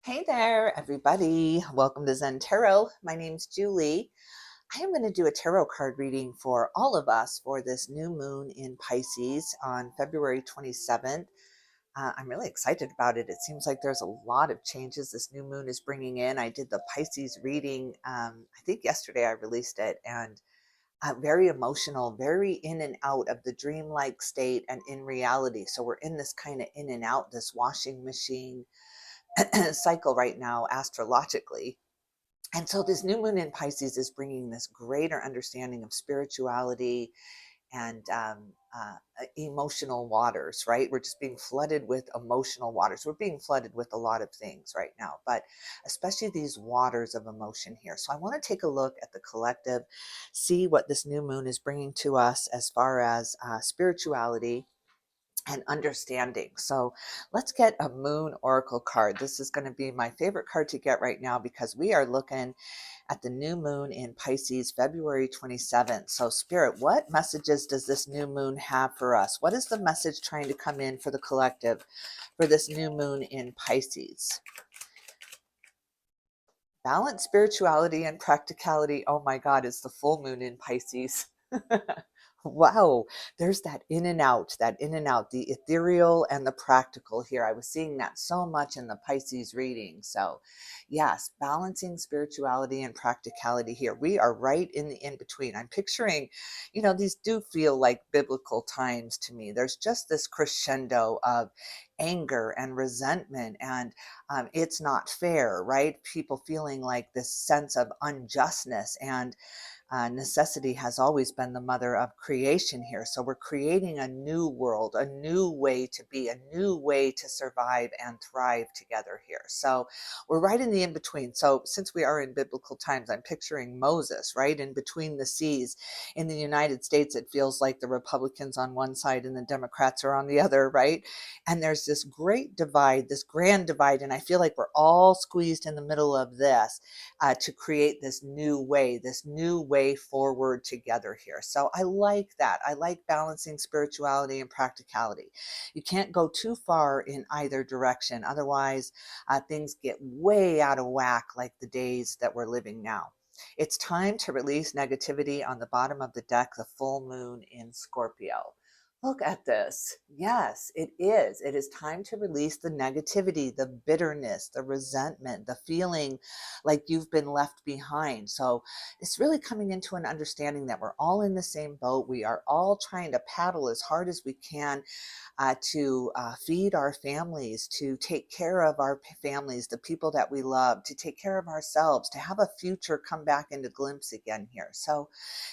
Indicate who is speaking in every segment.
Speaker 1: Hey there, everybody. Welcome to Zen Tarot. My name's Julie. I am going to do a tarot card reading for all of us for this new moon in Pisces on February 27th. I'm really excited about it. It seems like there's a lot of changes this new moon is bringing in. I did the Pisces reading, I think yesterday I released it, and very emotional, very in and out of the dreamlike state and in reality. So we're in this kind of in and out, this washing machine cycle right now astrologically. And so this new moon in Pisces is bringing this greater understanding of spirituality and emotional waters, right? We're just being flooded with emotional waters. We're being flooded with a lot of things right now, but especially these waters of emotion here. So I want to take a look at the collective, see what this new moon is bringing to us as far as spirituality and understanding. So let's get a moon oracle card. This is going to be my favorite card to get right now because we are looking at the new moon in Pisces, February 27th. So Spirit, what messages does this new moon have for us? What is the message trying to come in for the collective for this new moon in Pisces? Balance, spirituality, and practicality. Oh my God, it's the full moon in Pisces. Wow, there's that in and out, the ethereal and the practical here. I was seeing that so much in the Pisces reading. So yes, balancing spirituality and practicality here. We are right in the in-between. I'm picturing, these do feel like biblical times to me. There's just this crescendo of anger and resentment, and it's not fair, right? People feeling like this sense of unjustness, and necessity has always been the mother of creation here. So we're creating a new world, a new way to be, a new way to survive and thrive together here. So we're right in the in-between. So since we are in biblical times, I'm picturing Moses, right? In between the seas. In the United States, it feels like the Republicans on one side and the Democrats are on the other, right? And there's this great divide, this grand divide. And I feel like we're all squeezed in the middle of this to create this new way forward together here. So I like that. I like balancing spirituality and practicality. You can't go too far in either direction. Otherwise, things get way out of whack like the days that we're living now. It's time to release negativity. On the bottom of the deck, the full moon in Scorpio. Look at this. Yes, it is. It is time to release the negativity, the bitterness, the resentment, the feeling like you've been left behind. So it's really coming into an understanding that we're all in the same boat. We are all trying to paddle as hard as we can to feed our families, to take care of our families, the people that we love, to take care of ourselves, to have a future come back into glimpse again here. So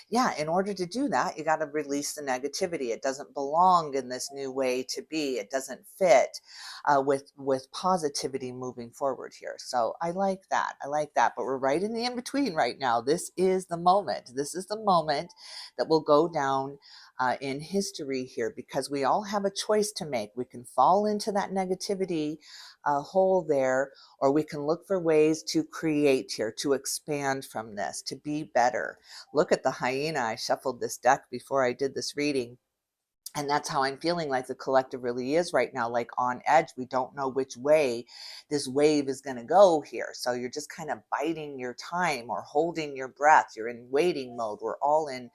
Speaker 1: yeah, in order to do that, you got to release the negativity. It doesn't belong in this new way to be. It doesn't fit with positivity moving forward here. So I like that. I like that. But we're right in the in between right now. This is the moment. This is the moment that will go down in history here, because we all have a choice to make. We can fall into that negativity hole there, or we can look for ways to create here, to expand from this, to be better. Look at the hyena. I shuffled this deck before I did this reading. And that's how I'm feeling like the collective really is right now, like on edge. We don't know which way this wave is going to go here. So you're just kind of biding your time or holding your breath. You're in waiting mode. We're all in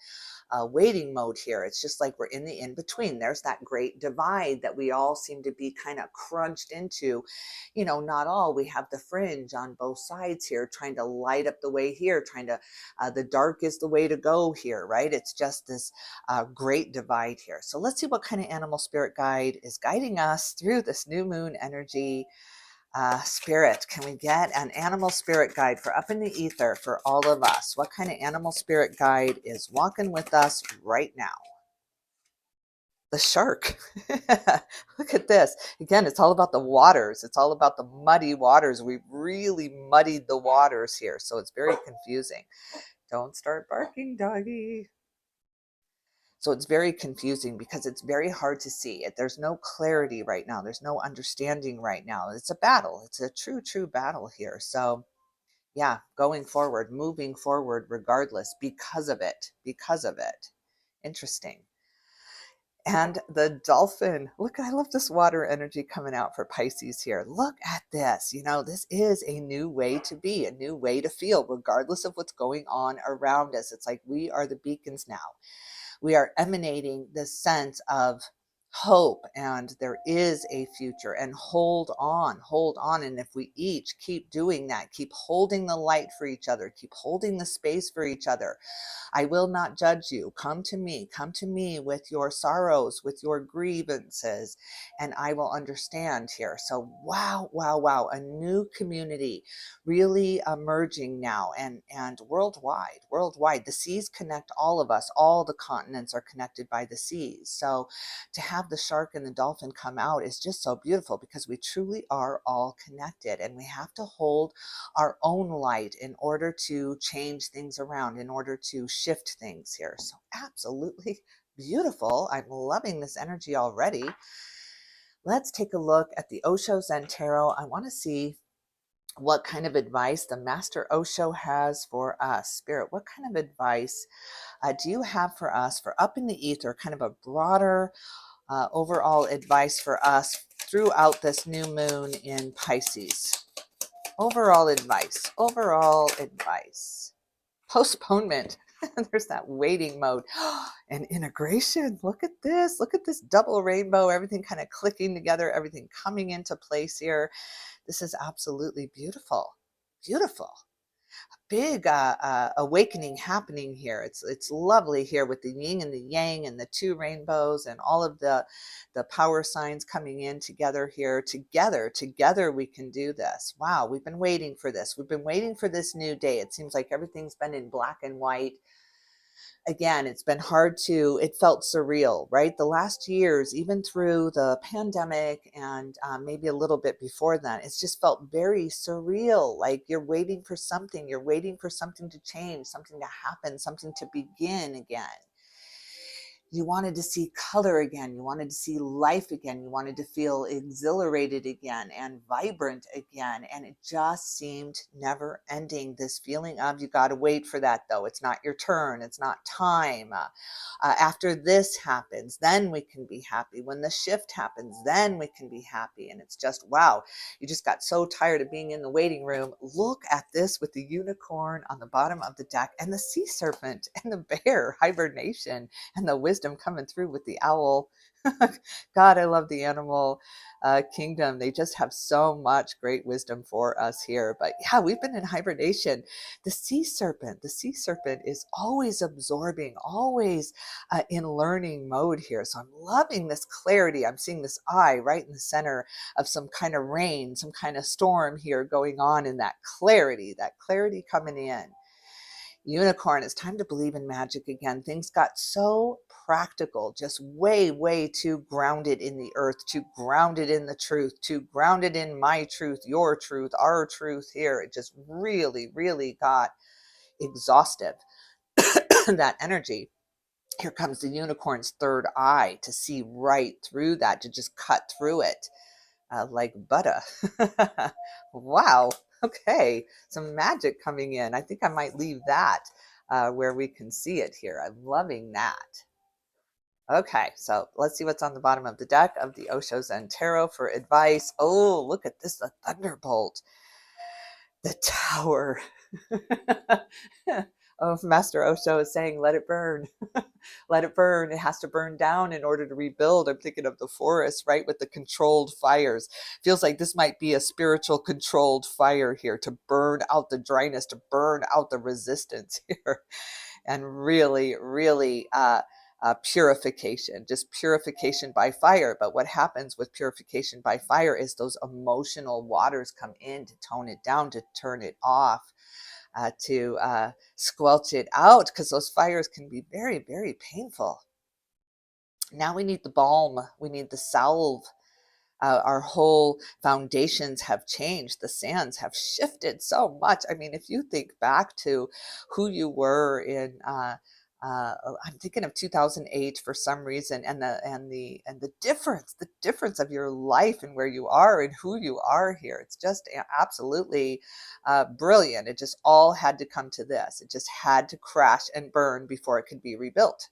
Speaker 1: waiting mode here. It's just like we're in the in-between. There's that great divide that we all seem to be kind of crunched into. Not all. We have the fringe on both sides here, trying to light up the way here, trying to, the dark is the way to go here, right? It's just this great divide here. So let's see what kind of animal spirit guide is guiding us through this new moon energy. Spirit, can we get an animal spirit guide for up in the ether for all of us? What kind of animal spirit guide is walking with us right now? The shark. Look at this. Again, it's all about the waters. It's all about the muddy waters. We've really muddied the waters here, so it's very confusing. Don't start barking, doggy. So it's very confusing because it's very hard to see it. There's no clarity right now. There's no understanding right now. It's a battle. It's a true battle here. So yeah, going forward, moving forward regardless because of it. Interesting. And the dolphin, look, I love this water energy coming out for Pisces here. Look at this. This is a new way to be, a new way to feel, regardless of what's going on around us. It's like we are the beacons now. We are emanating this sense of hope, and there is a future, and hold on, hold on. And if we each keep doing that, keep holding the light for each other, keep holding the space for each other, I will not judge you. Come to me with your sorrows, with your grievances, and I will understand here. So wow, wow, wow, a new community really emerging now, and worldwide. The seas connect all of us. All the continents are connected by the seas. So to have the shark and the dolphin come out is just so beautiful, because we truly are all connected, and we have to hold our own light in order to change things around, in order to shift things here. So absolutely beautiful. I'm loving this energy already. Let's take a look at the Osho Zen Tarot. I want to see what kind of advice the Master Osho has for us. Spirit, what kind of advice do you have for us for up in the ether, kind of a broader overall advice for us throughout this new moon in Pisces? Overall advice, postponement. There's that waiting mode and integration. Look at this double rainbow, everything kind of clicking together, everything coming into place here. This is absolutely beautiful. Big awakening happening here. It's lovely here with the yin and the yang and the two rainbows and all of the power signs coming in together here. Together we can do this. Wow, we've been waiting for this. We've been waiting for this new day. It seems like everything's been in black and white. Again, it's been it felt surreal, right? The last years, even through the pandemic and maybe a little bit before that, it's just felt very surreal. Like you're waiting for something to change, something to happen, something to begin again. You wanted to see color again. You wanted to see life again. You wanted to feel exhilarated again and vibrant again. And it just seemed never ending. This feeling of, you got to wait for that though. It's not your turn. It's not time. After this happens, then we can be happy. When the shift happens, then we can be happy. And it's just, wow, you just got so tired of being in the waiting room. Look at this with the unicorn on the bottom of the deck and the sea serpent and the bear, hibernation, and the wisdom coming through with the owl. God, I love the animal kingdom. They just have so much great wisdom for us here. But yeah, we've been in hibernation. The sea serpent is always absorbing, always in learning mode here. So I'm loving this clarity. I'm seeing this eye right in the center of some kind of rain, some kind of storm here going on, in that clarity coming in. Unicorn, it's time to believe in magic again. Things got so practical, just way too grounded in the earth, too grounded in the truth, too grounded in my truth, your truth, our truth here. It just really got exhaustive. That energy. Here comes the unicorn's third eye to see right through that, to just cut through it. Like butter. Wow. Okay. Some magic coming in. I think I might leave that where we can see it here. I'm loving that. Okay, so let's see what's on the bottom of the deck of the Osho Zen Tarot for advice. Oh, look at this, the thunderbolt. The tower. Oh, Master Osho is saying, let it burn. Let it burn. It has to burn down in order to rebuild. I'm thinking of the forest, right? With the controlled fires. Feels like this might be a spiritual controlled fire here, to burn out the dryness, to burn out the resistance here. And really purification, just purification by fire. But what happens with purification by fire is those emotional waters come in to tone it down, to turn it off, to squelch it out, because those fires can be very painful. Now we need the balm, we need the salve. Our whole foundations have changed. The sands have shifted so much. I mean, if you think back to who you were in, I'm thinking of 2008 for some reason, and the difference of your life and where you are and who you are here. It's just absolutely brilliant. It just all had to come to this. It just had to crash and burn before it could be rebuilt.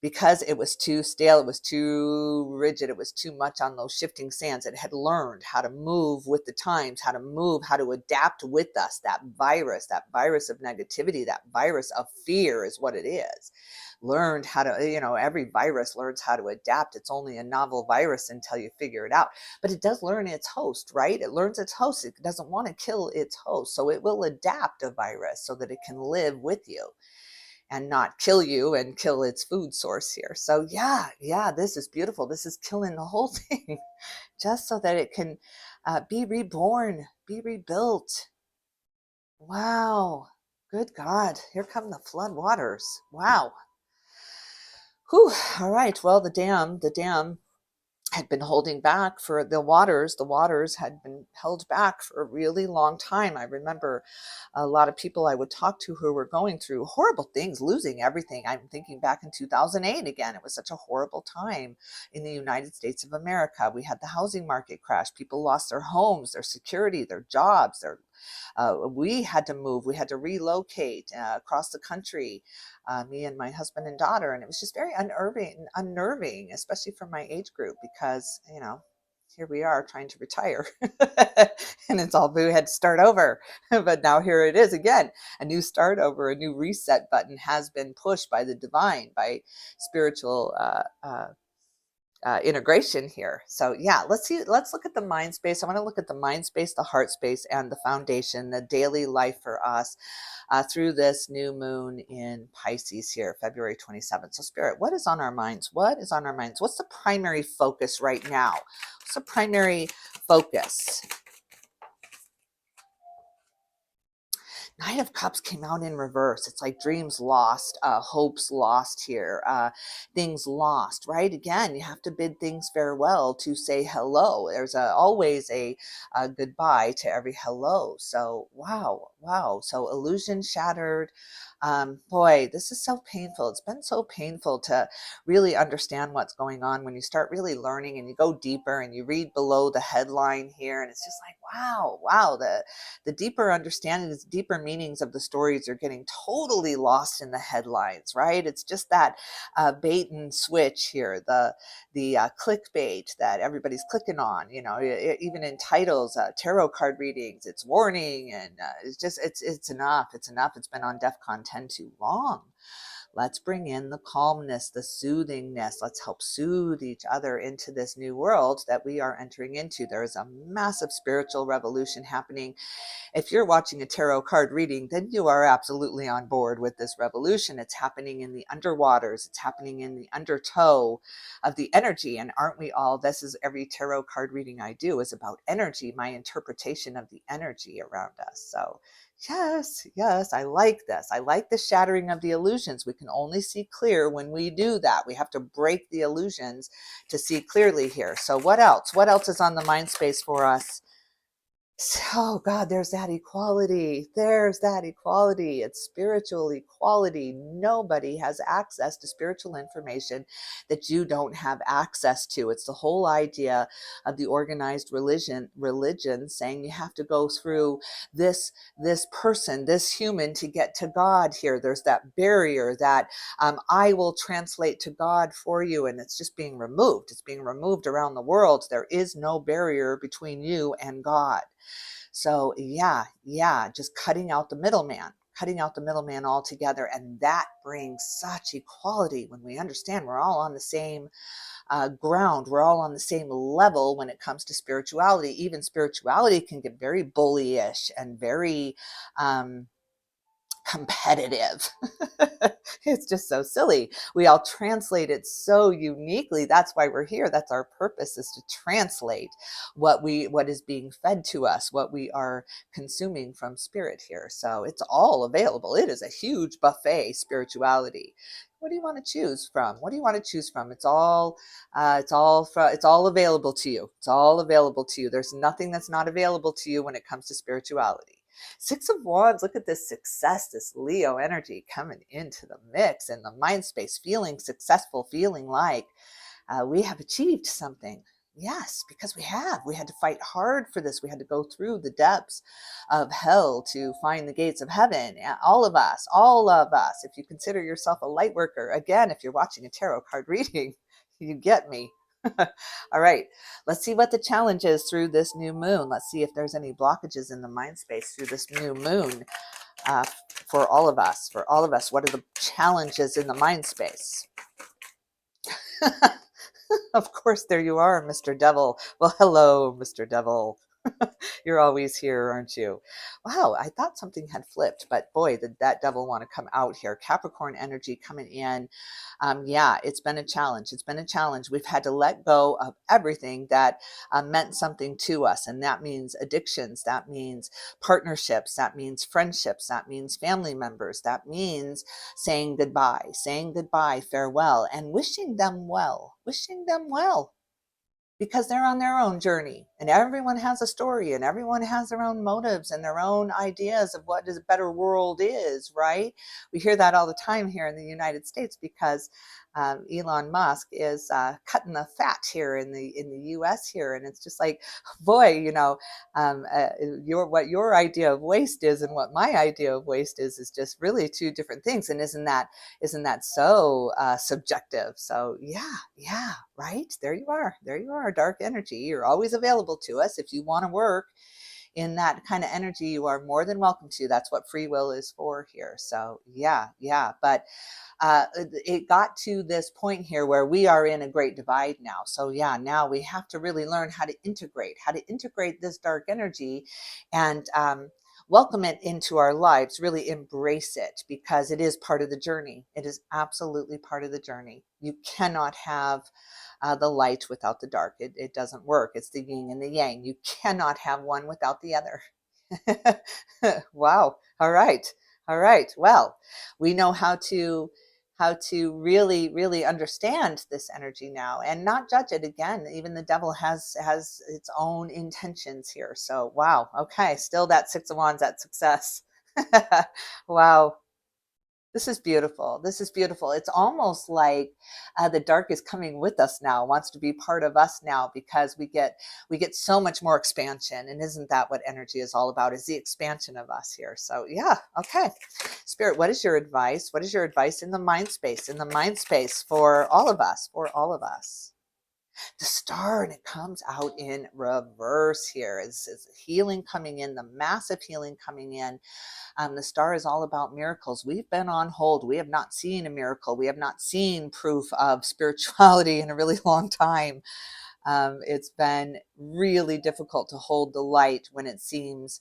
Speaker 1: because it was too stale, it was too rigid, it was too much on those shifting sands. It had learned how to move with the times, how to move, how to adapt with us. That virus of negativity, that virus of fear is what it is. Learned how to, every virus learns how to adapt. It's only a novel virus until you figure it out. But it does learn its host, right? It learns its host. It doesn't want to kill its host. So it will adapt a virus so that it can live with you and not kill you and kill its food source here. So yeah, this is beautiful. This is killing the whole thing just so that it can be reborn, be rebuilt. Wow. Good God. Here come the flood waters. Wow. Whew. All right. Well, the dam had been holding back for the waters had been held back for a really long time. I remember a lot of people I would talk to who were going through horrible things, losing everything. I'm thinking back in 2008 again. It was such a horrible time in the United States of America. We had the housing market crash. People lost their homes, their security, their jobs, we had to move. We had to relocate across the country, me and my husband and daughter. And it was just very unnerving, especially for my age group, because, here we are trying to retire and we had to start over. But now here it is again, a new start over, a new reset button has been pushed by the divine, by spiritual integration here. So yeah, let's look at the mind space. I want to look at the mind space, the heart space, and the foundation, the daily life for us through this new moon in Pisces here, February 27th. So Spirit, what is on our minds? What is on our minds? What's the primary focus right now? What's the primary focus? Nine of Cups came out in reverse. It's like dreams lost, hopes lost here, things lost, right? Again, you have to bid things farewell to say hello. There's always a goodbye to every hello. So, wow. So illusion shattered. Boy, this is so painful. It's been so painful to really understand what's going on when you start really learning and you go deeper and you read below the headline here. And it's just like, wow, the deeper understandings, deeper meanings of the stories are getting totally lost in the headlines, right? It's just that bait and switch here, the clickbait that everybody's clicking on, even in titles, tarot card readings, it's warning, and it's enough. It's been on DEFCON 10 too long. Let's bring in the calmness, the soothingness. Let's help soothe each other into this new world that we are entering into. There is a massive spiritual revolution happening. If you're watching a tarot card reading, then you are absolutely on board with this revolution. It's happening in the underwaters. It's happening in the undertow of the energy. And aren't we all? This is every tarot card reading I do is about energy, my interpretation of the energy around us. So yes, I like this. I like the shattering of the illusions. We can only see clear when we do that. We have to break the illusions to see clearly here. So what else? What else is on the mind space for us? Oh God, there's that equality. There's that equality. It's spiritual equality. Nobody has access to spiritual information that you don't have access to. It's the whole idea of the organized religion saying you have to go through this person, this human to get to God here. There's that barrier that I will translate to God for you, and it's just being removed. It's being removed around the world. There is no barrier between you and God. So yeah, just cutting out the middleman altogether. And that brings such equality when we understand we're all on the same ground. We're all on the same level when it comes to spirituality. Even spirituality can get very bullyish and very competitive. It's just so silly. We all translate it so uniquely. That's why we're here. That's our purpose, is to translate what is being fed to us, what we are consuming from spirit here. So it's all available. It is a huge buffet, spirituality. What do you want to choose from? It's all available to you. It's all available to you. There's nothing that's not available to you when it comes to spirituality. Six of Wands, look at this success, this Leo energy coming into the mix and the mind space, feeling successful, feeling like we have achieved something. Yes, because we had to fight hard for this. We had to go through the depths of hell to find the gates of heaven. All of us, all of us. If you consider yourself a light worker, again, if you're watching a tarot card reading, you get me. All right, let's see what the challenge is through this new moon. Let's see if there's any blockages in the mind space through this new moon, uh, for all of us. For all of us, what are the challenges in the mind space? Of course, there you are, Mr. Devil. Well, hello, Mr. Devil. You're always here, aren't you? Wow, I thought something had flipped, but boy, did that devil want to come out here. Capricorn energy coming in. Yeah, it's been a challenge. It's been a challenge. We've had to let go of everything that meant something to us. And that means addictions. That means partnerships. That means friendships. That means family members. That means saying goodbye, farewell, and wishing them well, because they're on their own journey, and everyone has a story, and everyone has their own motives and their own ideas of what a better world is, right? We hear that all the time here in the United States, because Elon Musk is cutting the fat here in the US here, and it's just like, boy, what your idea of waste is and what my idea of waste is just really two different things. And isn't that so subjective? So yeah, right, there you are, dark energy. You're always available to us. If you want to work in that kind of energy, you are more than welcome to. That's what free will is for here. So yeah, but it got to this point here where we are in a great divide now. So yeah, now we have to really learn how to integrate this dark energy, and welcome it into our lives, really embrace it, because it is part of the journey. It is absolutely part of the journey. You cannot have the light without the dark. It doesn't work. It's the yin and the yang. You cannot have one without the other. Wow. All right. All right. Well, we know how to really understand this energy now and not judge it. Again, even the devil has its own intentions here. So wow. Okay. Still that Six of Wands, that success. Wow. This is beautiful. This is beautiful. It's almost like the dark is coming with us now, wants to be part of us now, because we get so much more expansion. And isn't that what energy is all about? Is the expansion of us here. So yeah, okay. Spirit, what is your advice? What is your advice in the mind space? In the mind space for all of us, for all of us. The star, and it comes out in reverse here. Is healing coming in, the massive healing coming in. The star is all about miracles. We've been on hold. We have not seen a miracle. We have not seen proof of spirituality in a really long time. It's been really difficult to hold the light when it seems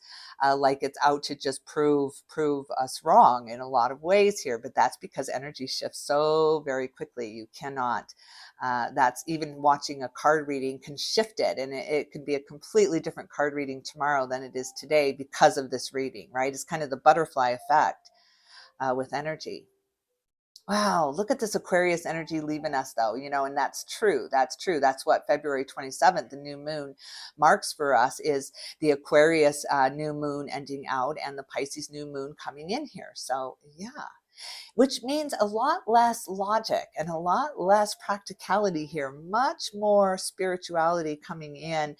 Speaker 1: like it's out to just prove us wrong in a lot of ways here. But that's because energy shifts so very quickly. You cannot. That's even watching a card reading can shift it, and it could be a completely different card reading tomorrow than it is today because of this reading. Right? It's kind of the butterfly effect with energy. Wow, look at this Aquarius energy leaving us though, and that's true. That's true. That's what February 27th, the new moon, marks for us, is the Aquarius new moon ending out and the Pisces new moon coming in here. So yeah, which means a lot less logic and a lot less practicality here, much more spirituality coming in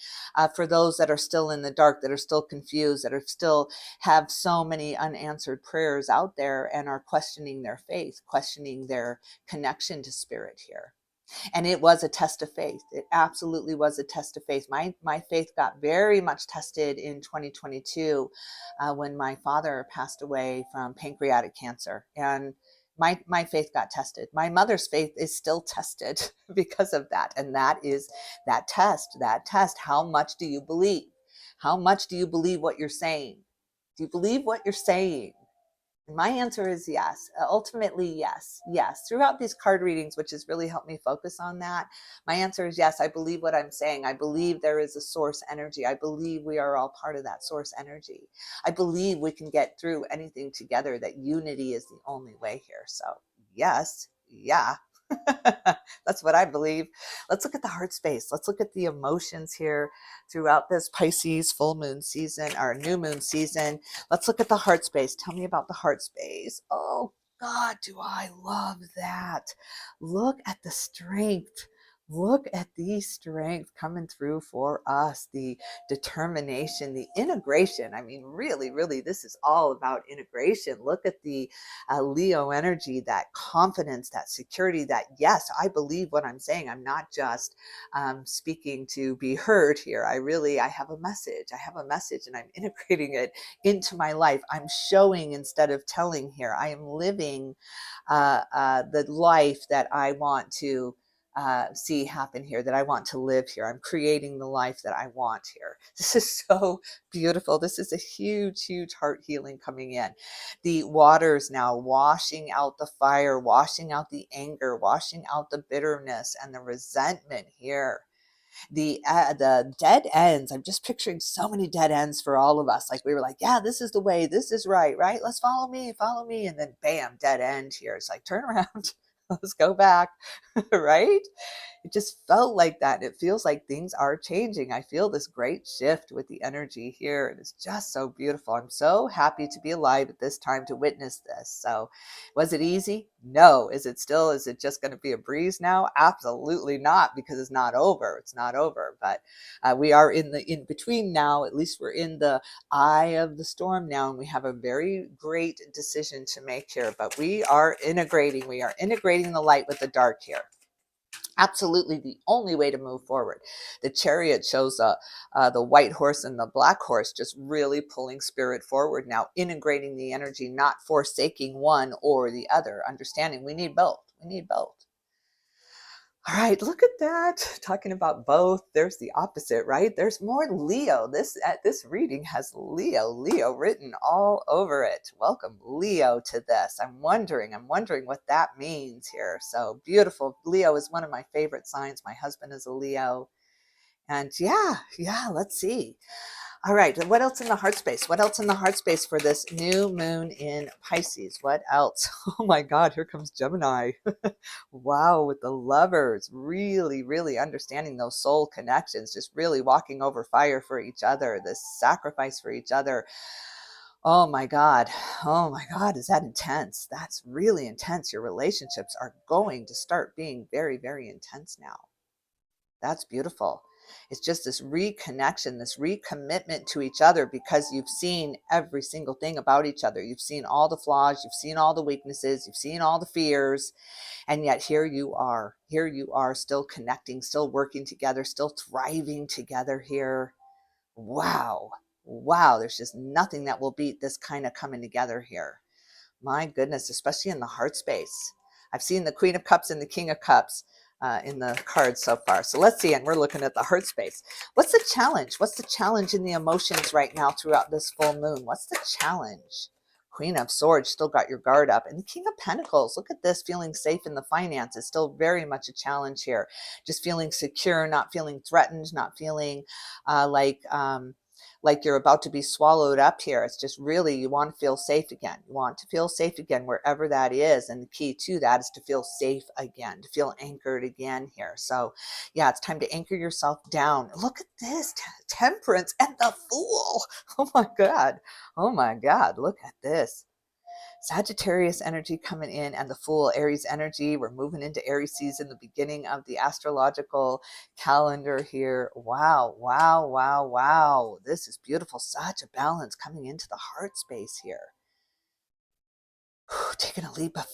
Speaker 1: for those that are still in the dark, that are still confused, that are still have so many unanswered prayers out there and are questioning their faith, questioning their connection to spirit here. And it was a test of faith. It absolutely was a test of faith. My faith got very much tested in 2022 when my father passed away from pancreatic cancer, and my faith got tested. My mother's faith is still tested because of that, and that is that test. That test. How much do you believe? How much do you believe what you're saying? Do you believe what you're saying? And my answer is yes. Ultimately, yes. Yes. Throughout these card readings, which has really helped me focus on that, my answer is yes. I believe what I'm saying. I believe there is a source energy. I believe we are all part of that source energy. I believe we can get through anything together, that unity is the only way here. So yes, yeah. That's what I believe. Let's look at the heart space. Let's look at the emotions here throughout this Pisces full moon season, or new moon season. Let's look at the heart space. Tell me about the heart space. Oh God, do I love that. Look at the strength. Look at the strength coming through for us, the determination, the integration. I mean, really, really, this is all about integration. Look at the Leo energy, that confidence, that security, that yes, I believe what I'm saying. I'm not just speaking to be heard here. I have a message. I have a message and I'm integrating it into my life. I'm showing instead of telling here. I am living the life that I want to see happen here, that I want to live here. I'm creating the life that I want here. This is so beautiful. This is a huge, huge heart healing coming in. The waters now washing out the fire, washing out the anger, washing out the bitterness and the resentment here. The dead ends. I'm just picturing so many dead ends for all of us. Like we were like, yeah, this is the way, this is right, right? Let's follow me. And then bam, dead end here. It's like, turn around, let's go back, right? It just felt like that. It feels like things are changing. I feel this great shift with the energy here. It is just so beautiful. I'm so happy to be alive at this time to witness this. So was it easy? No. Is it just going to be a breeze now? Absolutely not, because it's not over. It's not over. But we are in between now. At least we're in the eye of the storm now, and we have a very great decision to make here. But we are integrating. We are integrating the light with the dark here. Absolutely the only way to move forward. The chariot shows the white horse and the black horse just really pulling spirit forward now, integrating the energy, not forsaking one or the other, understanding we need both. We need both. All right, look at that. Talking about both, there's the opposite, right? There's more Leo. This reading has Leo written all over it. Welcome Leo to this. I'm wondering what that means here. So beautiful. Leo is one of my favorite signs. My husband is a Leo. And yeah, let's see. All right, what else in the heart space? What else in the heart space for this new moon in Pisces? What else? Oh my God, here comes Gemini. Wow, with the lovers, really, really understanding those soul connections, just really walking over fire for each other, this sacrifice for each other. Oh my God. Oh my God, is that intense? That's really intense. Your relationships are going to start being very, very intense now. That's beautiful. It's just this reconnection, this recommitment to each other, because you've seen every single thing about each other. You've seen all the flaws, you've seen all the weaknesses, you've seen all the fears, and yet here you are. Here you are, still connecting, still working together, still thriving together here. Wow. Wow. There's just nothing that will beat this kind of coming together here. My goodness, especially in the heart space. I've seen the Queen of Cups and the King of Cups in the cards so far. So let's see, and we're looking at the heart space. What's the challenge? What's the challenge in the emotions right now throughout this full moon? What's the challenge? Queen of Swords, still got your guard up. And the King of Pentacles, look at this, feeling safe in the finances, still very much a challenge here. Just feeling secure, not feeling threatened, not feeling like you're about to be swallowed up here. It's just really, you want to feel safe again. You want to feel safe again wherever that is. And the key to that is to feel safe again, to feel anchored again here. So yeah, it's time to anchor yourself down. Look at this, Temperance and the Fool. Oh my God. Oh my God. Look at this. Sagittarius energy coming in, and the Fool, Aries energy. We're moving into Aries season, the beginning of the astrological calendar here. Wow, wow, wow, wow. This is beautiful. Such a balance coming into the heart space here. Taking a leap of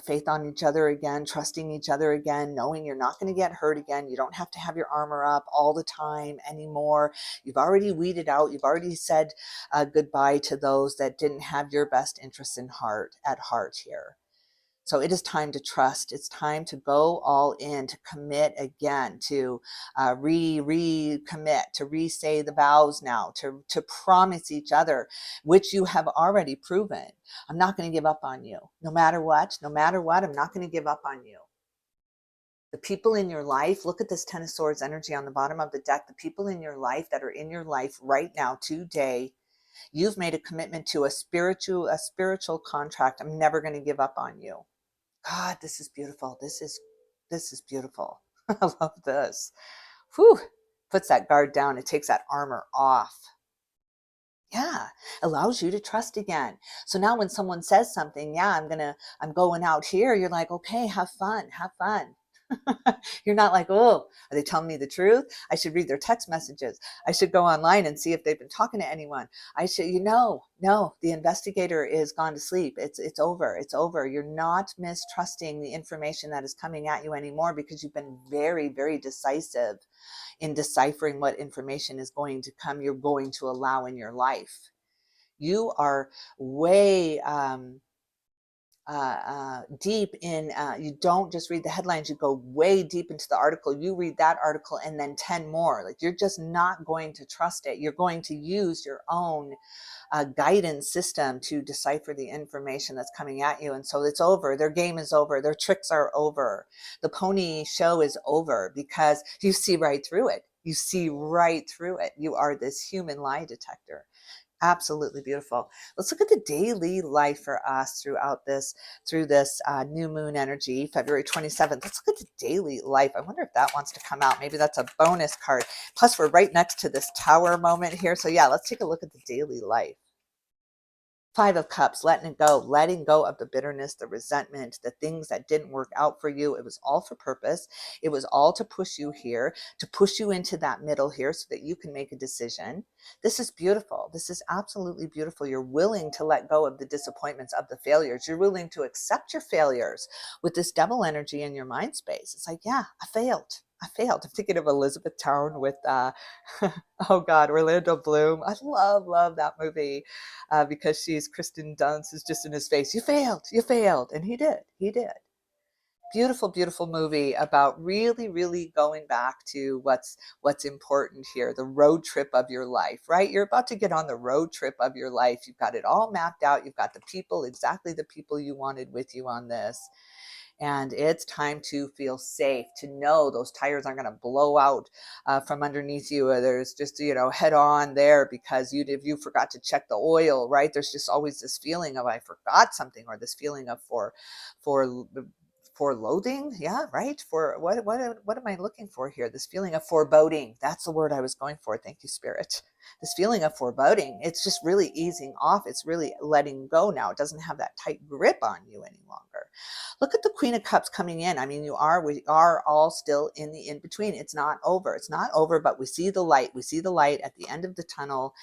Speaker 1: faith on each other again, trusting each other again, knowing you're not going to get hurt again. You don't have to have your armor up all the time anymore. You've already weeded out. You've already said goodbye to those that didn't have your best interests at heart here. So it is time to trust. It's time to go all in, to commit again, to recommit, to re-say the vows now, to promise each other, which you have already proven. I'm not going to give up on you. No matter what, I'm not going to give up on you. The people in your life, look at this Ten of Swords energy on the bottom of the deck. The people in your life that are in your life right now, today, you've made a commitment to a spiritual contract. I'm never going to give up on you. God, this is beautiful. This is beautiful. I love this. Whew. Puts that guard down. It takes that armor off. Yeah. Allows you to trust again. So now when someone says something, yeah, I'm going out here. You're like, okay, have fun. You're not like, oh, are they telling me the truth? I should read their text messages. I should go online and see if they've been talking to anyone. I should, no, the investigator is gone to sleep. It's over. It's over. You're not mistrusting the information that is coming at you anymore because you've been very, very decisive in deciphering what information is going to come, you're going to allow in your life. You are way deep in, you don't just read the headlines, you go way deep into the article. You read that article and then 10 more. Like, you're just not going to trust it. You're going to use your own guidance system to decipher the information that's coming at you. And so it's over. Their game is over. Their tricks are over. The pony show is over because you see right through it. You see right through it. You are this human lie detector. Absolutely beautiful. Let's look at the daily life for us through this new moon energy, February 27th. Let's look at the daily life. I wonder if that wants to come out. Maybe that's a bonus card. Plus, we're right next to this tower moment here. So yeah, let's take a look at the daily life. Five of Cups, letting go of the bitterness, the resentment, the things that didn't work out for you. It was all for purpose. It was all to push you here, to push you into that middle here so that you can make a decision. This is beautiful. This is absolutely beautiful. You're willing to let go of the disappointments, of the failures. You're willing to accept your failures with this devil energy in your mind space. It's like, yeah, I failed. I failed. I'm thinking of Elizabeth Town with, oh God, Orlando Bloom. I love that movie because Kristen Dunst is just in his face. You failed. And he did. Beautiful, beautiful movie about really, really going back to what's important here, the road trip of your life, right? You're about to get on the road trip of your life. You've got it all mapped out. You've got the people, exactly the people you wanted with you on this. And it's time to feel safe, to know those tires aren't going to blow out from underneath you. There's just, head on there because if you forgot to check the oil, right? There's just always this feeling of I forgot something, or this feeling of for loathing. Yeah, right. For what am I looking for here? This feeling of foreboding. That's the word I was going for. Thank you, Spirit. This feeling of foreboding. It's just really easing off. It's really letting go now. It doesn't have that tight grip on you any longer. Look at the Queen of Cups coming in. I mean, we are all still in the in-between. It's not over. It's not over, but we see the light. We see the light at the end of the tunnel.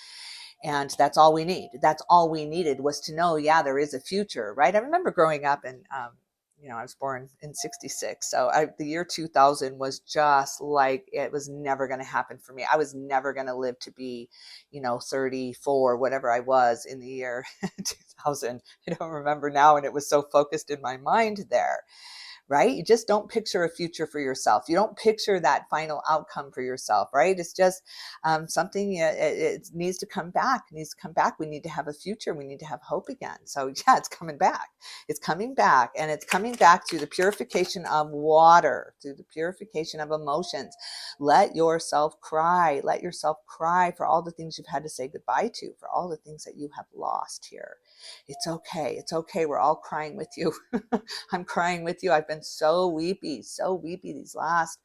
Speaker 1: And that's all we need. That's all we needed, was to know, yeah, there is a future, right? I remember growing up and, I was born in 66. So the year 2000 was just like, it was never going to happen for me. I was never going to live to be, 34, whatever I was in the year 2000. I don't remember now. And it was so focused in my mind there. Right? You just don't picture a future for yourself. You don't picture that final outcome for yourself, right? It's just something, it needs to come back. It needs to come back. We need to have a future. We need to have hope again. So yeah, it's coming back. It's coming back, and it's coming back through the purification of water, through the purification of emotions. Let yourself cry. Let yourself cry for all the things you've had to say goodbye to, for all the things that you have lost here. It's okay. It's okay. We're all crying with you. I'm crying with you. I've been so weepy these last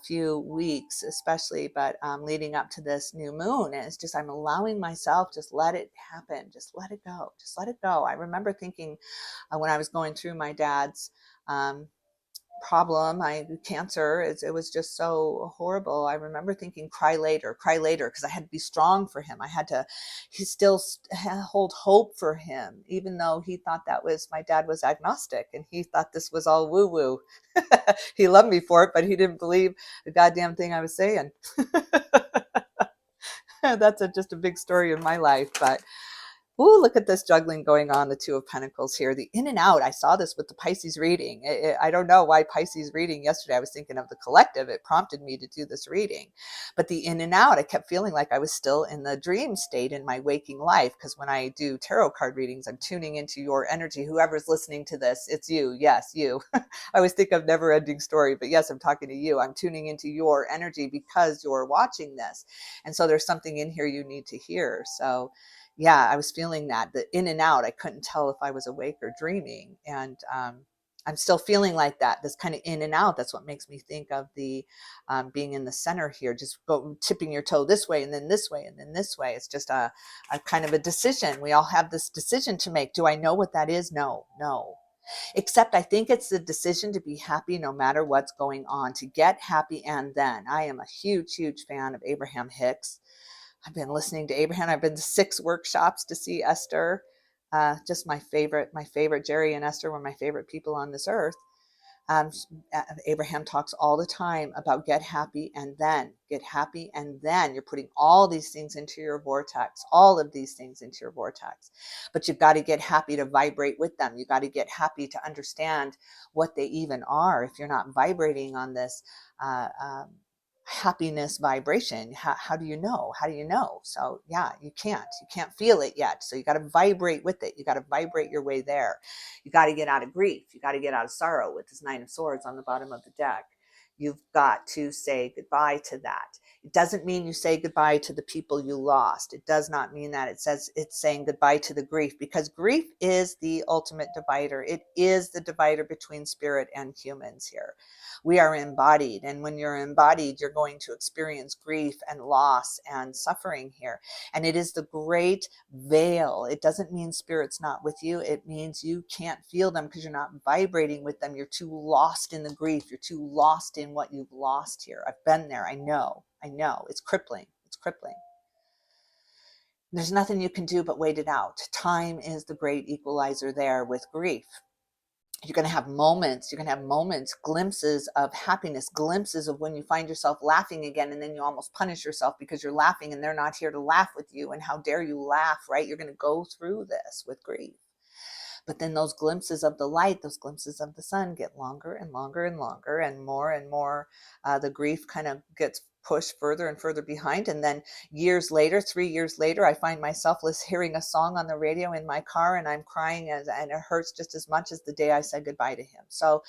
Speaker 1: few weeks, especially, but leading up to this new moon. And it's just, I'm allowing myself, just let it happen. Just let it go. Just let it go. I remember thinking when I was going through my dad's problem, cancer, it was just so horrible. I remember thinking, cry later, because I had to be strong for him. He still hold hope for him, even though he thought my dad was agnostic and he thought this was all woo woo. He loved me for it, but he didn't believe the goddamn thing I was saying. That's just a big story in my life, but oh, look at this juggling going on, the Two of Pentacles here. The in and out, I saw this with the Pisces reading. I don't know why Pisces reading yesterday. I was thinking of the collective. It prompted me to do this reading. But the in and out, I kept feeling like I was still in the dream state in my waking life. Because when I do tarot card readings, I'm tuning into your energy. Whoever's listening to this, it's you. Yes, you. I always think of never ending story. But yes, I'm talking to you. I'm tuning into your energy because you're watching this. And so there's something in here you need to hear. So yeah, I was feeling that, the in and out. I couldn't tell if I was awake or dreaming. And I'm still feeling like that, this kind of in and out. That's what makes me think of the being in the center here, just tipping your toe this way and then this way and then this way. It's just a kind of a decision. We all have this decision to make. Do I know what that is? No. Except I think it's the decision to be happy no matter what's going on, to get happy. And then I am a huge, huge fan of Abraham Hicks. I've been listening to Abraham. I've been to 6 workshops to see Esther. Just my favorite. Jerry and Esther were my favorite people on this earth. Um, Abraham talks all the time about get happy and then get happy. And then you're putting all these things into your vortex, all of these things into your vortex. But you've got to get happy to vibrate with them. You've got to get happy to understand what they even are. If you're not vibrating on this, uh, um, happiness vibration, how do you know? How do you know? So yeah, you can't feel it yet. So you got to vibrate with it. You got to vibrate your way there. You got to get out of grief. You got to get out of sorrow with this 9 of Swords on the bottom of the deck. You've got to say goodbye to that. It doesn't mean you say goodbye to the people you lost. It does not mean that. It says it's saying goodbye to the grief, because grief is the ultimate divider. It is the divider between spirit and humans here. We are embodied, and when you're embodied, you're going to experience grief and loss and suffering here. And it is the great veil. It doesn't mean spirit's not with you. It means you can't feel them because you're not vibrating with them. You're too lost in the grief. You're too lost in what you've lost here. I've been there. I know. It's crippling. It's crippling. There's nothing you can do but wait it out. Time is the great equalizer there with grief. You're going to have moments, glimpses of happiness, glimpses of when you find yourself laughing again, and then you almost punish yourself because you're laughing and they're not here to laugh with you. And how dare you laugh, right? You're going to go through this with grief. But then those glimpses of the light, those glimpses of the sun get longer and longer and longer, and more. The grief kind of gets pushed further and further behind. And then years later, 3 years later, I find myself hearing a song on the radio in my car, and I'm crying, and it hurts just as much as the day I said goodbye to him. So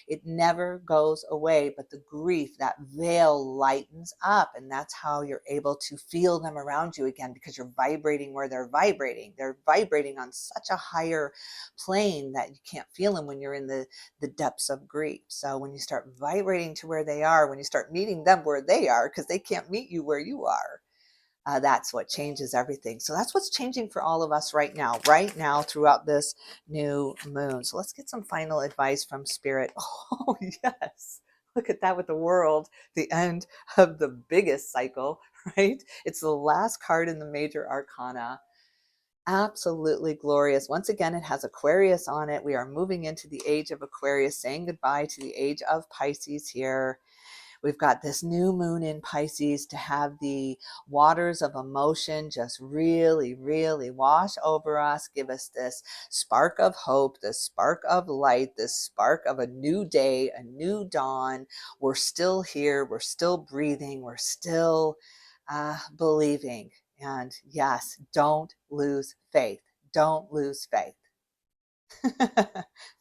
Speaker 1: it never goes away, but the grief, that veil lightens up, and that's how you're able to feel them around you again, because you're vibrating where they're vibrating. They're vibrating on such a higher plane that you can't feel them when you're in the depths of grief. So when you start vibrating to where they are, when you start meeting them where they are, because they can't meet you where you are, that's what changes everything. So that's what's changing for all of us right now throughout this new moon. So let's get some final advice from Spirit. Oh, yes. Look at that with the world, the end of the biggest cycle, right? It's the last card in the major arcana. Absolutely glorious. Once again, it has Aquarius on it. We are moving into the age of Aquarius, saying goodbye to the age of Pisces here. We've got this new moon in Pisces to have the waters of emotion just really, really wash over us, give us this spark of hope, this spark of light, this spark of a new day, a new dawn. We're still here. We're still breathing. We're still believing. And yes, don't lose faith. Don't lose faith.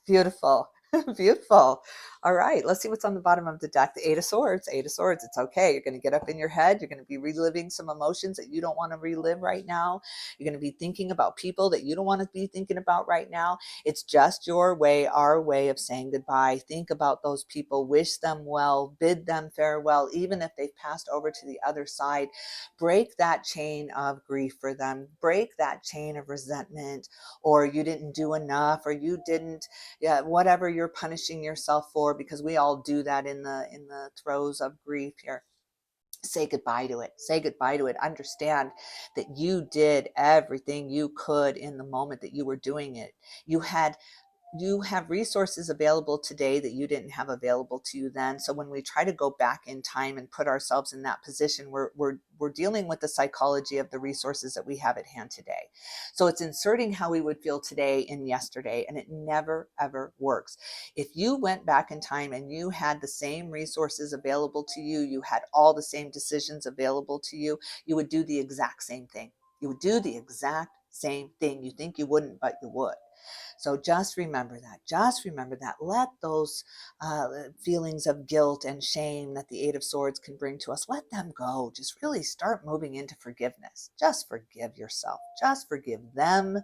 Speaker 1: Beautiful. Beautiful. All right, let's see what's on the bottom of the deck. The 8 of Swords. 8 of Swords. It's okay. You're going to get up in your head. You're going to be reliving some emotions that you don't want to relive right now. You're going to be thinking about people that you don't want to be thinking about right now. It's just your way, our way of saying goodbye. Think about those people. Wish them well. Bid them farewell, even if they've passed over to the other side. Break that chain of grief for them. Break that chain of resentment, or you didn't do enough, or you didn't, whatever you're punishing yourself for, because we all do that in the throes of grief here. Say goodbye to it. Say goodbye to it. Understand that you did everything you could in the moment that you were doing it. You have resources available today that you didn't have available to you then. So when we try to go back in time and put ourselves in that position, we're dealing with the psychology of the resources that we have at hand today. So it's inserting how we would feel today in yesterday, and it never, ever works. If you went back in time and you had the same resources available to you, you had all the same decisions available to you, you would do the exact same thing. You would do the exact same thing. You think you wouldn't, but you would. So just remember that. Just remember that. Let those feelings of guilt and shame that the 8 of Swords can bring to us, let them go. Just really start moving into forgiveness. Just forgive yourself. Just forgive them.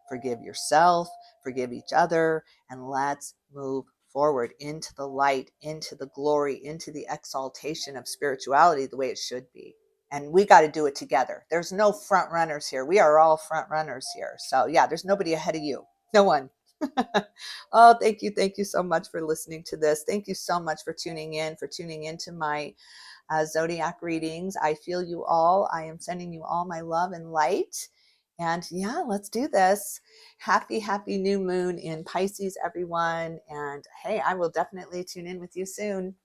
Speaker 1: Forgive yourself. Forgive each other. And let's move forward into the light, into the glory, into the exaltation of spirituality the way it should be. And we got to do it together. There's no front runners here. We are all front runners here. So yeah, there's nobody ahead of you. No one. Oh, thank you so much for listening to this. Thank you so much for tuning into my zodiac readings. I feel you all. I am sending you all my love and light. And yeah, let's do this. Happy new moon in Pisces, everyone. And hey, I will definitely tune in with you soon.